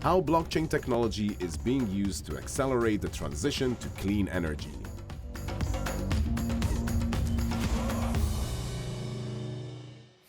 how blockchain technology is being used to accelerate the transition to clean energy.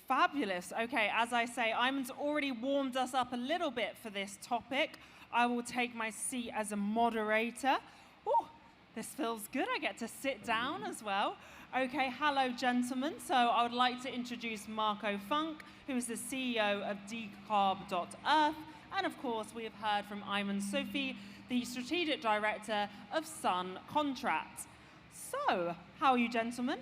Fabulous. Okay, as I say, Aymen's already warmed us up a little bit for this topic. I will take my seat as a moderator. Oh, this feels good. I get to sit down as well. Okay, hello, gentlemen. So I would like to introduce Marco Funk, who is the CEO of Decarb.earth. And of course, we have heard from Aymen Soufi, the Strategic Director of SunContract. So, how are you, gentlemen?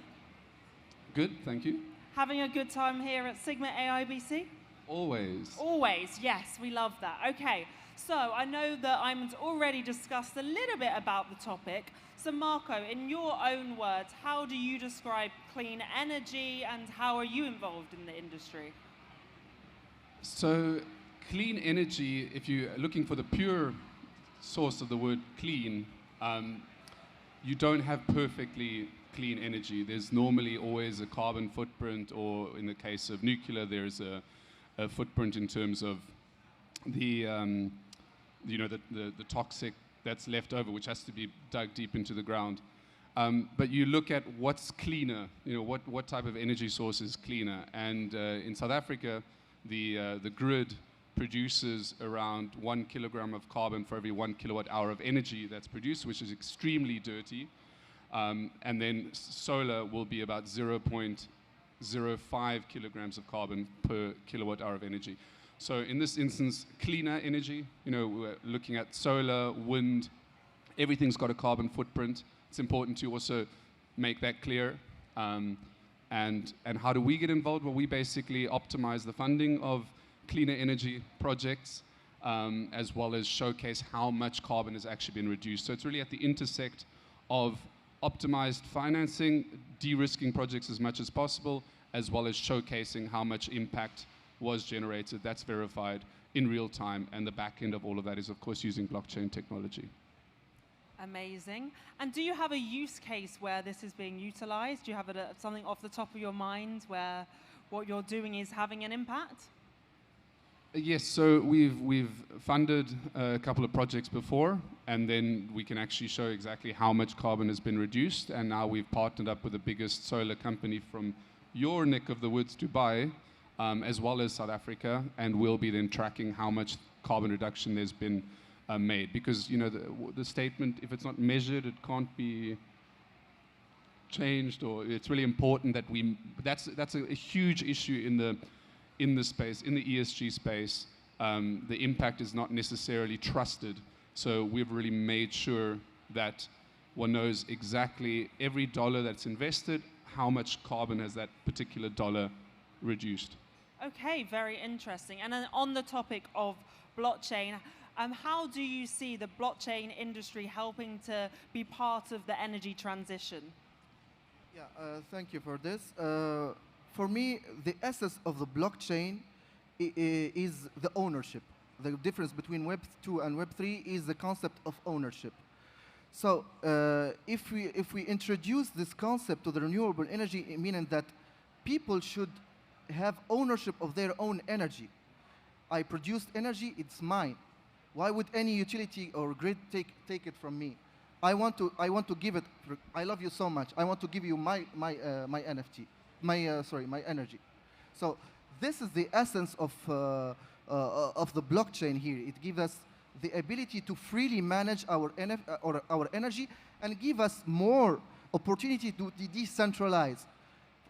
Good, thank you. Having a good time here at Sigma AIBC? Always. Always, yes, we love that. Okay, so I know that Aymen's already discussed a little bit about the topic. So Marco, in your own words, how do you describe clean energy and how are you involved in the industry? So clean energy, if you're looking for the pure source of the word clean, you don't have perfectly clean energy. There's normally always a carbon footprint, or in the case of nuclear, there's a footprint in terms of the toxic that's left over, which has to be dug deep into the ground. But you look at what's cleaner, what type of energy source is cleaner. And in South Africa, the grid produces around 1 kilogram of carbon for every 1 kilowatt hour of energy that's produced, which is extremely dirty. And then solar will be about 0.05 kilograms of carbon per kilowatt hour of energy. So in this instance, cleaner energy, we're looking at solar, wind, everything's got a carbon footprint. It's important to also make that clear. And how do we get involved? Well, we basically optimize the funding of cleaner energy projects, as well as showcase how much carbon has actually been reduced. So it's really at the intersect of optimized financing, de-risking projects as much as possible, as well as showcasing how much impact was generated. That's verified in real time, and the back end of all of that is, of course, using blockchain technology. Amazing. And do you have a use case where this is being utilized? Do you have something off the top of your mind where what you're doing is having an impact? Yes, so we've funded a couple of projects before, and then we can actually show exactly how much carbon has been reduced. And now we've partnered up with the biggest solar company from your neck of the woods, Dubai, as well as South Africa, and we'll be then tracking how much carbon reduction there's been made. Because the statement, if it's not measured, it can't be changed, or it's really important that that's a huge issue in the space, in the ESG space. The impact is not necessarily trusted. So we've really made sure that one knows exactly every dollar that's invested, how much carbon has that particular dollar reduced. Okay, very interesting. And then on the topic of blockchain, how do you see the blockchain industry helping to be part of the energy transition? Yeah, thank you for this. For me, the essence of the blockchain is the ownership. The difference between Web 2 and Web 3 is the concept of ownership. So if we introduce this concept to the renewable energy, meaning that people should have ownership of their own energy. I produced energy, it's mine. Why would any utility or grid take it from me? I want to give it. I love you so much. I want to give you my NFT. My energy. So this is the essence of the blockchain here. It gives us the ability to freely manage our energy and give us more opportunity to decentralize.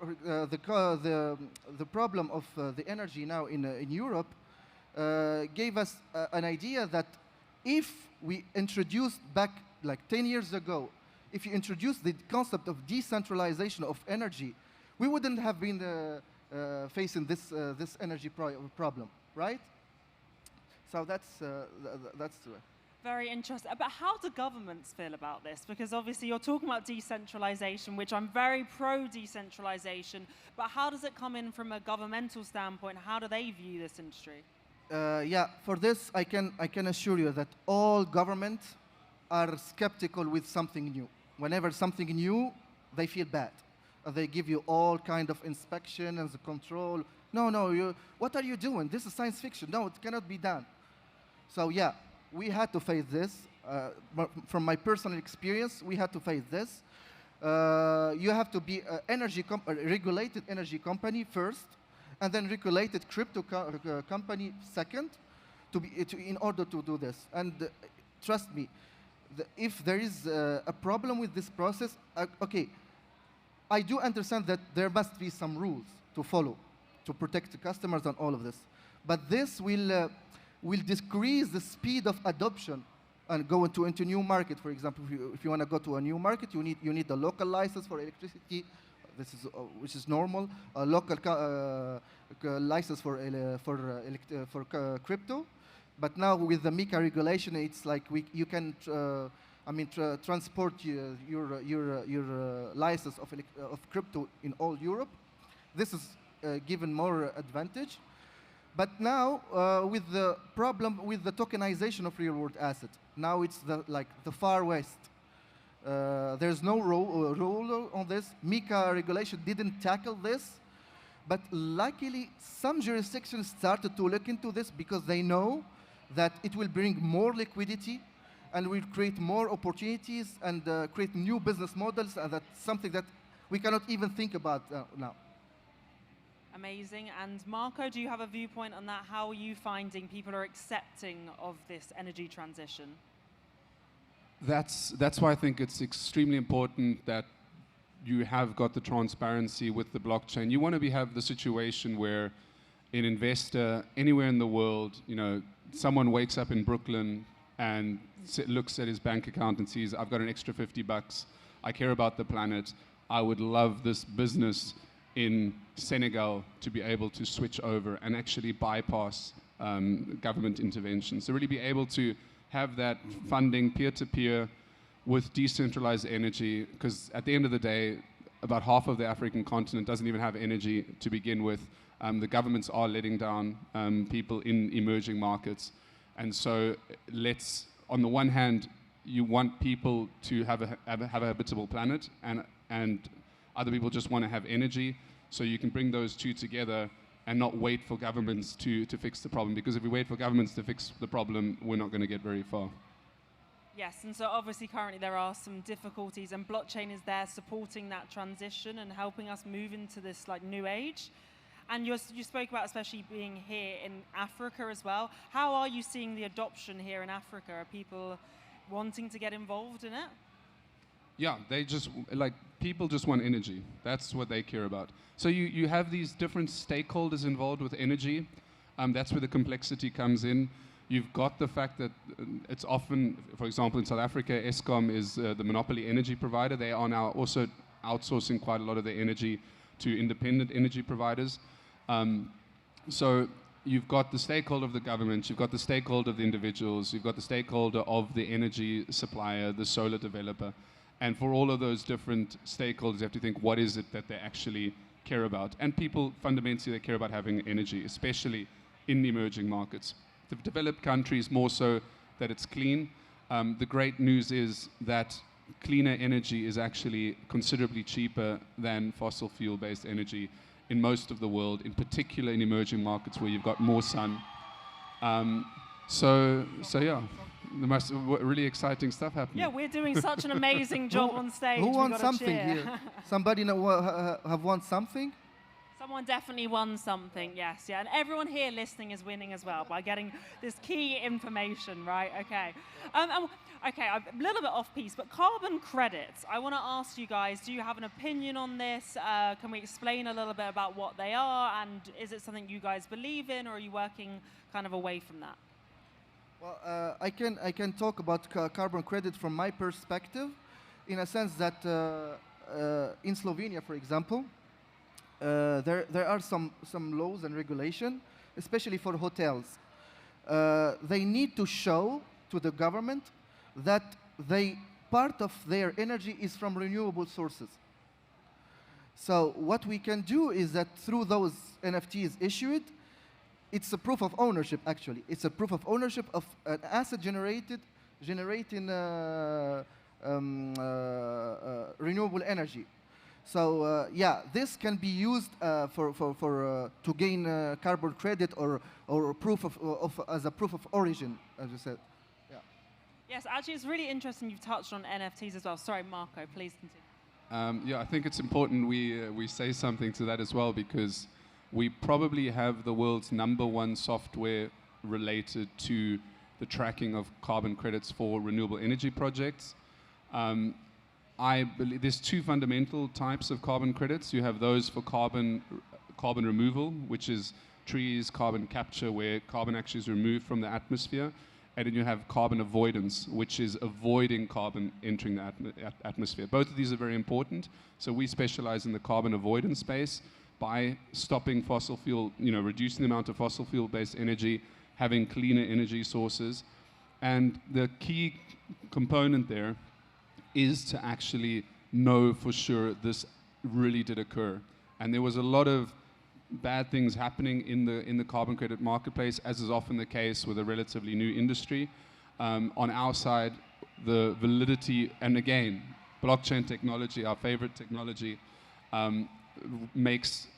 The problem of the energy now in Europe gave us an idea that if we introduced back like 10 years ago, if you introduce the concept of decentralization of energy, we wouldn't have been facing this energy problem, right? So that's very interesting. But how do governments feel about this? Because obviously you're talking about decentralization, which I'm very pro-decentralization, but how does it come in from a governmental standpoint? How do they view this industry? Yeah, for this I can assure you that all governments are skeptical with something new. Whenever something new, they feel bad. They give you all kind of inspection and the control. No, what are you doing? This is science fiction. No, it cannot be done. So yeah, we had to face this. From my personal experience, we had to face this. You have to be a regulated energy company first, and then regulated crypto company second, in order to do this. And trust me, if there is a problem with this process, okay, I do understand that there must be some rules to follow to protect the customers and all of this. But this will decrease the speed of adoption and go into new market. For example, if you want to go to a new market, you need a local license for electricity, which is normal. A local license for crypto. But now with the MiCA regulation, it's like you can transport your license of crypto in all Europe. This is given more advantage. But now, with the problem with the tokenization of real-world assets, now it's the Far West. There's no rule on this. MiCA regulation didn't tackle this. But luckily, some jurisdictions started to look into this because they know that it will bring more liquidity and will create more opportunities and create new business models. And that's something that we cannot even think about now. Amazing. And Marco, do you have a viewpoint on that? How are you finding people are accepting of this energy transition? That's why I think it's extremely important that you have got the transparency with the blockchain. You want to have the situation where an investor anywhere in the world, someone wakes up in Brooklyn and looks at his bank account and sees, I've got an extra $50. I care about the planet. I would love this business in Senegal to be able to switch over and actually bypass government intervention. So really be able to have that funding peer-to-peer with decentralized energy, because at the end of the day, about half of the African continent doesn't even have energy to begin with. The governments are letting down people in emerging markets. And so on the one hand, you want people to have a habitable planet, and other people just want to have energy, so you can bring those two together and not wait for governments to fix the problem. Because if we wait for governments to fix the problem, we're not going to get very far. Yes, and so obviously currently there are some difficulties, and blockchain is there supporting that transition and helping us move into this new age. And you spoke about especially being here in Africa as well. How are you seeing the adoption here in Africa? Are people wanting to get involved in it? Yeah, people just want energy. That's what they care about. So you have these different stakeholders involved with energy. That's where the complexity comes in. You've got the fact that it's often, for example, in South Africa, Eskom is the monopoly energy provider. They are now also outsourcing quite a lot of their energy to independent energy providers. So you've got the stakeholder of the government, you've got the stakeholder of the individuals, you've got the stakeholder of the energy supplier, the solar developer. And for all of those different stakeholders, you have to think, what is it that they actually care about? And people, fundamentally, they care about having energy, especially in the emerging markets. The developed countries, more so that it's clean. The great news is that cleaner energy is actually considerably cheaper than fossil fuel-based energy in most of the world, in particular in emerging markets where you've got more sun. So yeah. The most really exciting stuff happening. Yeah, we're doing such an amazing job on stage. Who won something here? Somebody have won something? Someone definitely won something, yes, yeah. And everyone here listening is winning as well by getting this key information, right? Okay. Okay, I'm a little bit off piece, but carbon credits. I want to ask you guys, do you have an opinion on this? Can we explain a little bit about what they are? And is it something you guys believe in, or are you working kind of away from that? Well, I can talk about carbon credit from my perspective, in a sense that in Slovenia, for example, there are some laws and regulation, especially for hotels. They need to show to the government that part of their energy is from renewable sources. So what we can do is that through those NFTs issued, it's a proof of ownership, actually. It's a proof of ownership of an asset generating renewable energy. So yeah, this can be used to gain carbon credit or proof of as a proof of origin, as you said. Yeah. Yes, actually, it's really interesting you've touched on NFTs as well. Sorry, Marco, please continue. Yeah, I think it's important we say something to that as well, because we probably have the world's #1 software related to the tracking of carbon credits for renewable energy projects. I believe there's 2 fundamental types of carbon credits. You have those for carbon removal, which is trees, carbon capture, where carbon actually is removed from the atmosphere. And then you have carbon avoidance, which is avoiding carbon entering the atmosphere. Both of these are very important. So we specialize in the carbon avoidance space by stopping fossil fuel, reducing the amount of fossil fuel-based energy, having cleaner energy sources. And the key component there is to actually know for sure this really did occur. And there was a lot of bad things happening in the carbon credit marketplace, as is often the case with a relatively new industry. On our side, the validity, and again, blockchain technology, our favorite technology, makes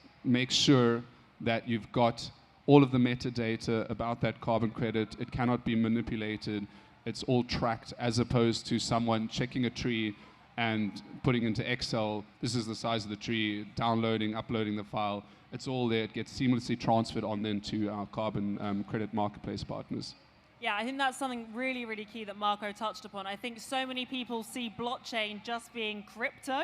sure that you've got all of the metadata about that carbon credit. It cannot be manipulated. It's all tracked, as opposed to someone checking a tree and putting into Excel, this is the size of the tree, downloading, uploading the file. It's all there. It gets seamlessly transferred on then to our carbon credit marketplace partners. Yeah, I think that's something really, really key that Marco touched upon. I think so many people see blockchain just being crypto,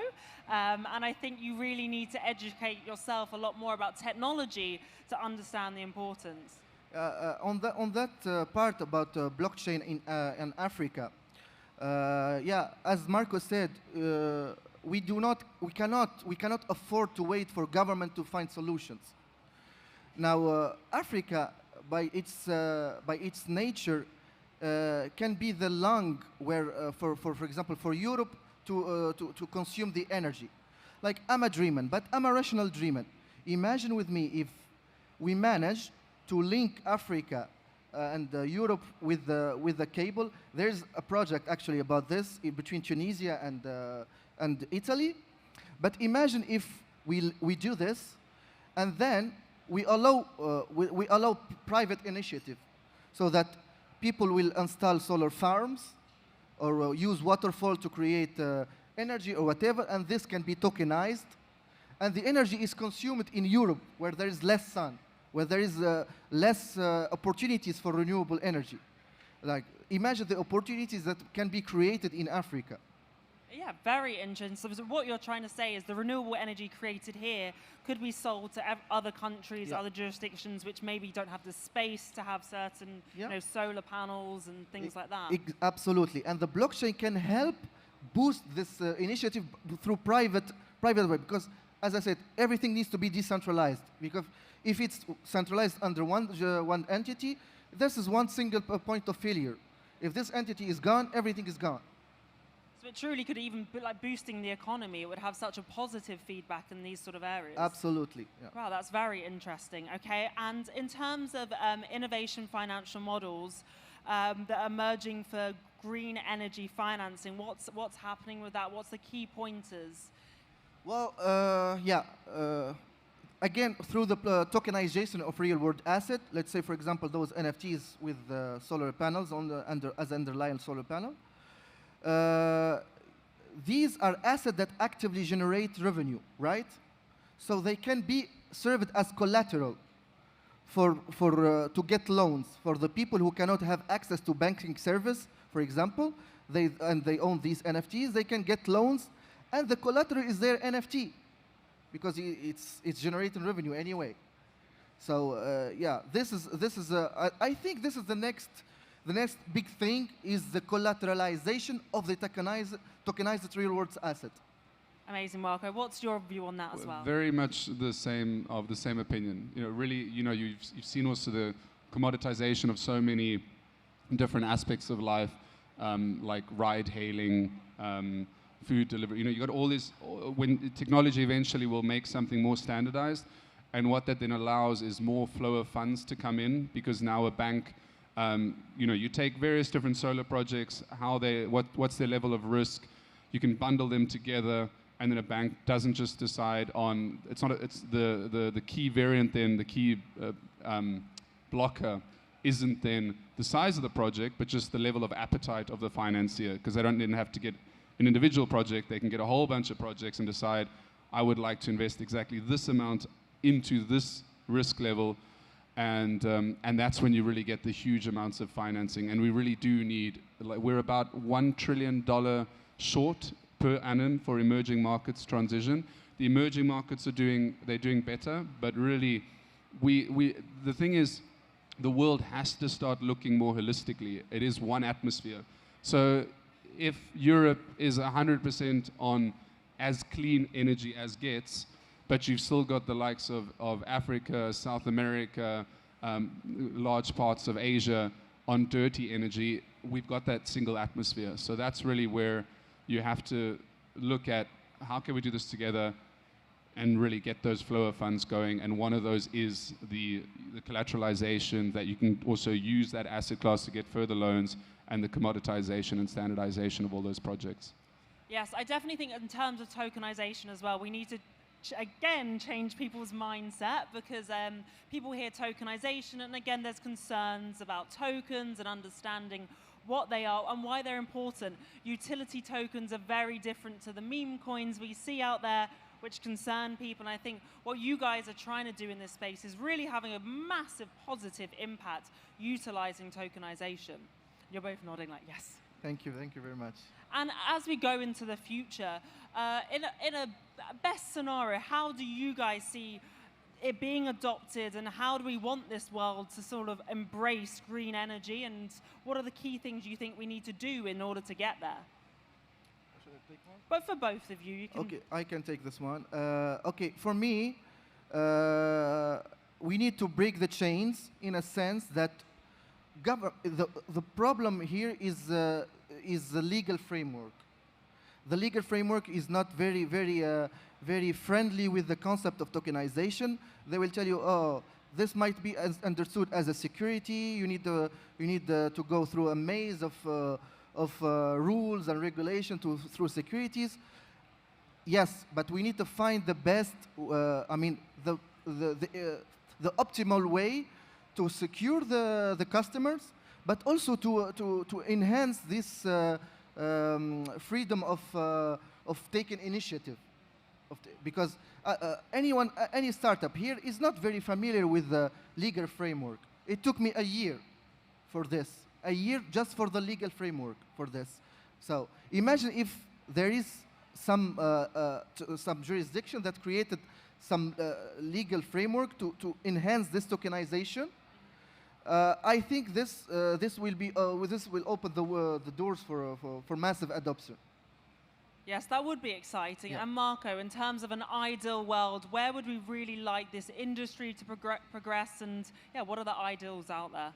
and I think you really need to educate yourself a lot more about technology to understand the importance. On that part about blockchain in Africa, yeah, as Marco said, we cannot afford to wait for government to find solutions. Now, Africa, by its nature, can be the lung where, for example, for Europe to consume the energy. Like, I'm a dreamer, but I'm a rational dreamer. Imagine with me if we manage to link Africa and Europe with the cable. There's a project actually about this between Tunisia and Italy. But imagine if we do this, and then we allow private initiative, so that people will install solar farms or use waterfall to create energy or whatever, and this can be tokenized, and the energy is consumed in Europe, where there is less sun, where there is less opportunities for renewable energy. Like, imagine the opportunities that can be created in Africa. Yeah, very interesting. So what you're trying to say is the renewable energy created here could be sold to other countries, other jurisdictions, which maybe don't have the space to have certain solar panels and things like that. Absolutely. And the blockchain can help boost this initiative through private way, because, as I said, everything needs to be decentralized. Because if it's centralized under one entity, this is one single point of failure. If this entity is gone, everything is gone. So it truly could even be like boosting the economy. It would have such a positive feedback in these sort of areas. Absolutely. Yeah. Wow, that's very interesting. Okay, and in terms of innovation financial models that are emerging for green energy financing, what's happening with that? What's the key pointers? Well, again, through the tokenization of real-world asset, let's say, for example, those NFTs with solar panels as underlying solar panel. These are assets that actively generate revenue, right? So they can be served as collateral to get loans for the people who cannot have access to banking service, for example. They own these NFTs. They can get loans, and the collateral is their NFT, because it's generating revenue anyway. So yeah, I think this is the next big thing, is the collateralization of the tokenized real-world asset. Amazing, Marco. What's your view on that as well? Very much the same opinion. Really, you've seen also the commoditization of so many different aspects of life, like ride-hailing, food delivery. You got all this. When technology eventually will make something more standardized, and what that then allows is more flow of funds to come in, because now a bank, you take various different solar projects, what's their level of risk, you can bundle them together, and then a bank doesn't just decide on, it's not, it's the key variant then, the key blocker isn't then the size of the project, but just the level of appetite of the financier, because they don't then have to get an individual project, they can get a whole bunch of projects and decide, I would like to invest exactly this amount into this risk level, and that's when you really get the huge amounts of financing. And we really do need, like, we're about $1 trillion short per annum for emerging markets transition. The emerging markets are doing better, but really, the thing is, the world has to start looking more holistically. It is one atmosphere. So if Europe is 100% on as clean energy as gets, but you've still got the likes of Africa, South America, large parts of Asia on dirty energy, we've got that single atmosphere. So that's really where you have to look at how can we do this together and really get those flow of funds going. And one of those is the collateralization, that you can also use that asset class to get further loans, and the commoditization and standardization of all those projects. Yes, I definitely think in terms of tokenization as well, we need to again change people's mindset, because people hear tokenization, and again there's concerns about tokens and understanding what they are and why they're important. Utility tokens are very different to the meme coins we see out there, which concern people. And I think what you guys are trying to do in this space is really having a massive positive impact utilizing tokenization. You're both nodding like yes. Thank you very much. And as we go into the future, in a best scenario, how do you guys see it being adopted, and how do we want this world to sort of embrace green energy, and what are the key things you think we need to do in order to get there? Should I take one? But for both of you, you can... Okay, I can take this one. Okay, for me, we need to break the chains in a sense that the problem here is the legal framework. The legal framework is not very friendly with the concept of tokenization. They will tell you, oh, this might be understood as a security. You need to go through a maze of rules and regulation through securities. Yes, but we need to find the best. I mean, the optimal way to secure the customers, but also to enhance this freedom of taking initiative. Because any startup here is not very familiar with the legal framework. It took me a year for this, a year just for the legal framework for this. So imagine if there is some jurisdiction that created some legal framework to enhance this tokenization. I think this will open the doors for massive adoption. Yes, that would be exciting. Yeah. And Marco, in terms of an ideal world, where would we really like this industry to progress? And yeah, what are the ideals out there?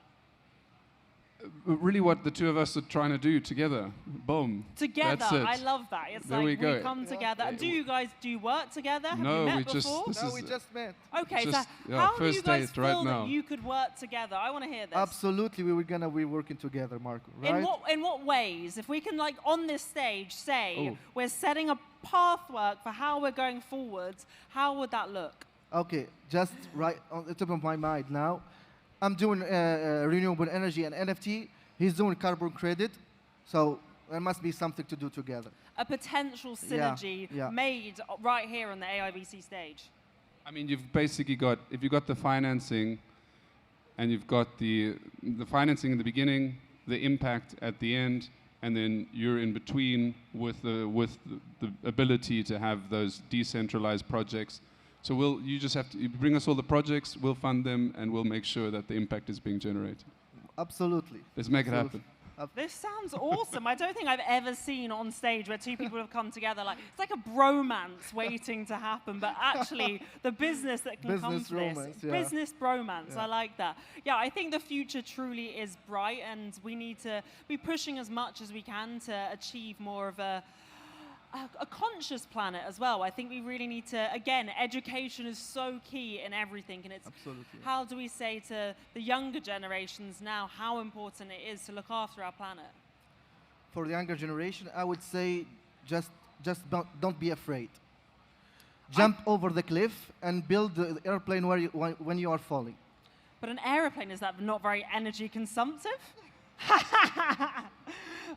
Really what the two of us are trying to do together. Boom. Together. That's it. I love that. It's there like we go. come together. And do you guys work together? Have no, you met we before? just we just met. Okay, just, so how do you first guys date feel right that now. you could work together? I want to hear this. Absolutely, we're gonna be working together, Marco. Right? In what ways? If we can, like, on this stage say we're setting a pathwork for how we're going forward, how would that look? Okay, just right on the top of my mind now, I'm doing renewable energy and NFT. He's doing carbon credit, so there must be something to do together. A potential synergy made right here on the AIBC stage. I mean, you've basically got, if you've got the financing, and you've got the financing in the beginning, the impact at the end, and then you're in between with the ability to have those decentralized projects. So you just have to bring us all the projects, we'll fund them, and we'll make sure that the impact is being generated. Absolutely. Let's make it happen. This sounds awesome. I don't think I've ever seen on stage where two people have come together. Like, it's like a bromance waiting to happen, but actually the business that can come to this. Business bromance, I like that. Yeah, I think the future truly is bright, and we need to be pushing as much as we can to achieve more of a conscious planet as well. I think we really need to, again, education is so key in everything, and it's how do we say to the younger generations now how important it is to look after our planet? For the younger generation, I would say just Just don't be afraid. Jump over the cliff and build the airplane when you are falling. But an aeroplane, is that not very energy consumptive?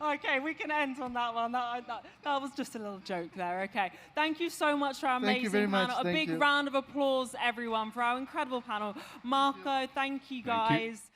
Okay, we can end on that one. That was just a little joke there. Okay, thank you so much for our amazing panel. A big round of applause, everyone, for our incredible panel. Marco, thank you guys.